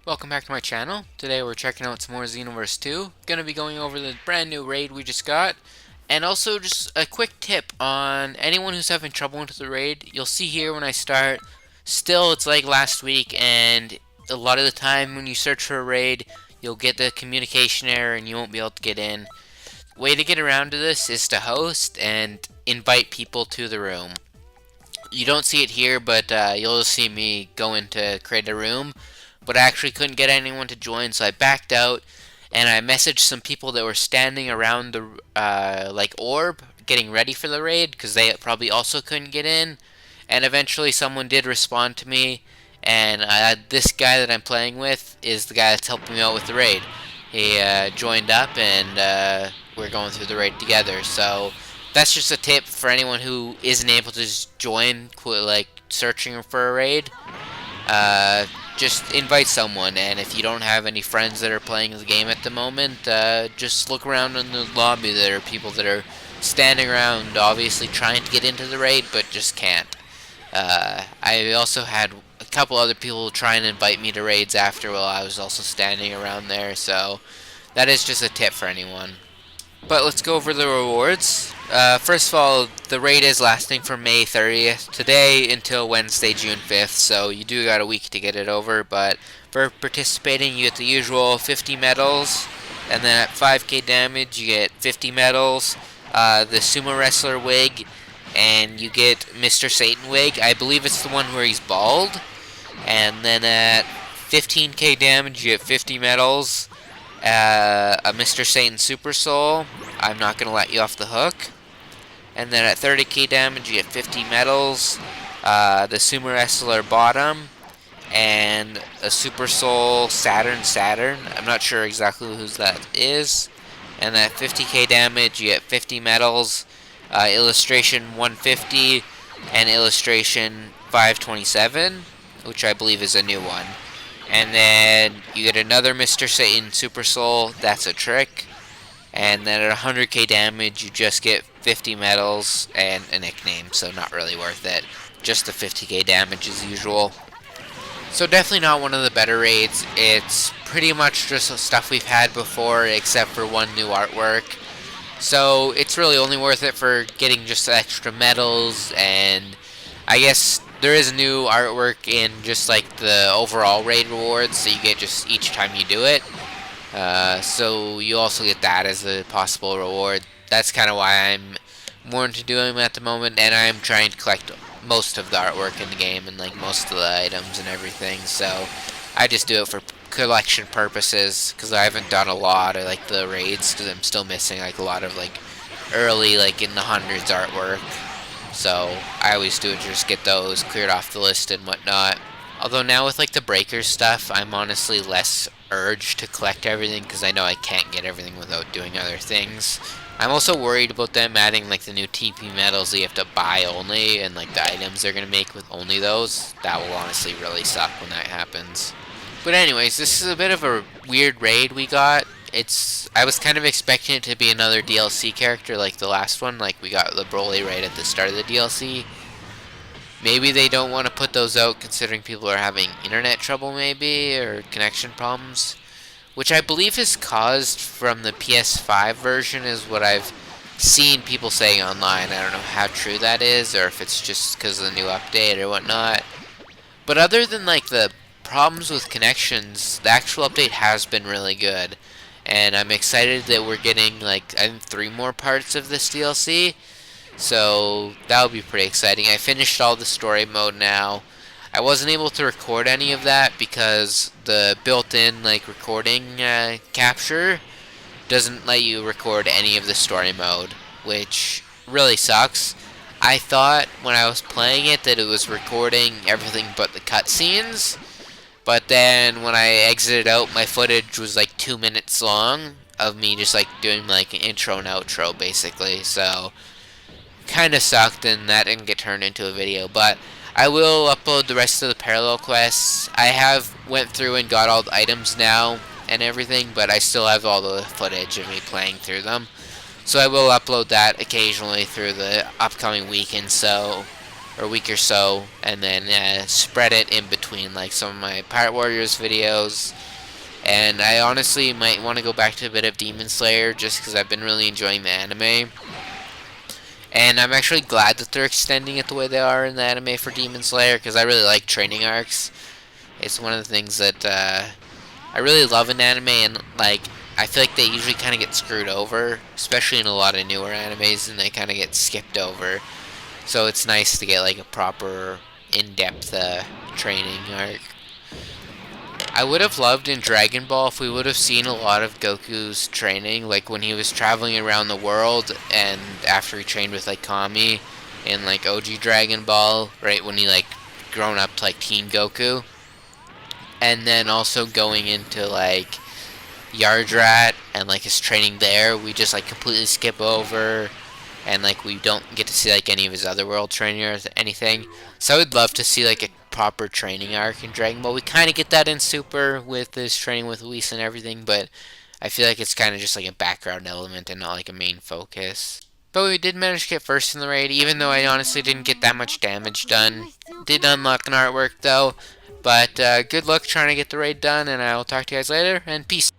Welcome back to my channel. Today we're checking out some more Xenoverse 2. Gonna be going over the brand new raid we just got. And also just a quick tip on anyone who's having trouble into the raid. You'll see here when I start, still it's like last week, and a lot of the time when you search for a raid, you'll get the communication error and you won't be able to get in. Way to get around to this is to host and invite people to the room. You don't see it here, but you'll see me go in to create a room. But I actually couldn't get anyone to join, so I backed out, and I messaged some people that were standing around the orb, getting ready for the raid, because they probably also couldn't get in. And eventually, someone did respond to me, and this guy that I'm playing with is the guy that's helping me out with the raid. He joined up, and we're going through the raid together. So that's just a tip for anyone who isn't able to just join, searching for a raid. Just invite someone, and if you don't have any friends that are playing the game at the moment, just look around in the lobby. There are people that are standing around, obviously trying to get into the raid, but just can't. I also had a couple other people try and invite me to raids after while I was also standing around there, so that is just a tip for anyone. But let's go over the rewards. First of all, the raid is lasting from May 30th today until Wednesday, June 5th, so you do got a week to get it over, but for participating you get the usual 50 medals, and then at 5k damage you get 50 medals, the sumo wrestler wig, and you get Mr. Satan wig. I believe it's the one where he's bald, and then at 15k damage you get 50 medals, a Mr. Satan Super Soul. I'm not going to let you off the hook. And then at 30k damage, you get 50 medals, the Sumo Wrestler Bottom, and a Super Soul Saturn. I'm not sure exactly whose that is. And at 50k damage, you get 50 medals, Illustration 150, and Illustration 527, which I believe is a new one. And then you get another Mr. Satan Super Soul, that's a trick. And then at 100k damage, you just get 50 medals and a nickname, so not really worth it. Just the 50k damage as usual. So definitely not one of the better raids. It's pretty much just stuff we've had before, except for one new artwork. So it's really only worth it for getting just extra medals, and I guess there is a new artwork in just like the overall raid rewards that you get just each time you do it. So you also get that as a possible reward. That's kind of why I'm more into doing them at the moment, and I'm trying to collect most of the artwork in the game and like most of the items and everything. So I just do it for collection purposes because I haven't done a lot of like the raids because I'm still missing like a lot of like early like in the hundreds artwork. So I always do it to just get those cleared off the list and whatnot. Although now with like the breaker stuff, I'm honestly less urged to collect everything because I know I can't get everything without doing other things. I'm also worried about them adding like the new TP medals that you have to buy only, and like the items they're gonna make with only those. That will honestly really suck when that happens. But anyways, this is a bit of a weird raid we got. I was kind of expecting it to be another DLC character like the last one, like we got the Broly raid at the start of the DLC. Maybe they don't want to put those out considering people are having internet trouble maybe, or connection problems. Which I believe is caused from the PS5 version is what I've seen people saying online. I don't know how true that is, or if it's just because of the new update or whatnot. But other than like the problems with connections, the actual update has been really good. And I'm excited that we're getting like I think 3 more parts of this DLC. So that'll be pretty exciting. I finished all the story mode now. I wasn't able to record any of that because the built-in like recording capture doesn't let you record any of the story mode, which really sucks. I thought when I was playing it that it was recording everything but the cutscenes, but then when I exited out, my footage was like 2 minutes long of me just like doing like an intro and outro basically. So kind of sucked, and that didn't get turned into a video, but I will upload the rest of the parallel quests. I have went through and got all the items now and everything, but I still have all the footage of me playing through them. So I will upload that occasionally through the upcoming week and so. or a week or so, and then spread it in between like some of my Pirate Warriors videos. And I honestly might want to go back to a bit of Demon Slayer just because I've been really enjoying the anime. And I'm actually glad that they're extending it the way they are in the anime for Demon Slayer, because I really like training arcs. It's one of the things that I really love in anime, and like I feel like they usually kind of get screwed over, especially in a lot of newer animes, and they kind of get skipped over. So it's nice to get like a proper, in-depth training arc. I would have loved in Dragon Ball if we would have seen a lot of Goku's training, like when he was traveling around the world, and after he trained with like Kami in like OG Dragon Ball, right when he like grown up to like Teen Goku, and then also going into like Yardrat and like his training there, we just like completely skip over, and like we don't get to see like any of his other world training or anything. So I would love to see like a proper training arc in Dragon Ball. We kind of get that in Super with this training with Whis and everything, but I feel like it's kind of just like a background element and not like a main focus. But we did manage to get first in the raid, even though I honestly didn't get that much damage done. Did unlock an artwork though, but good luck trying to get the raid done, and I will talk to you guys later, and peace.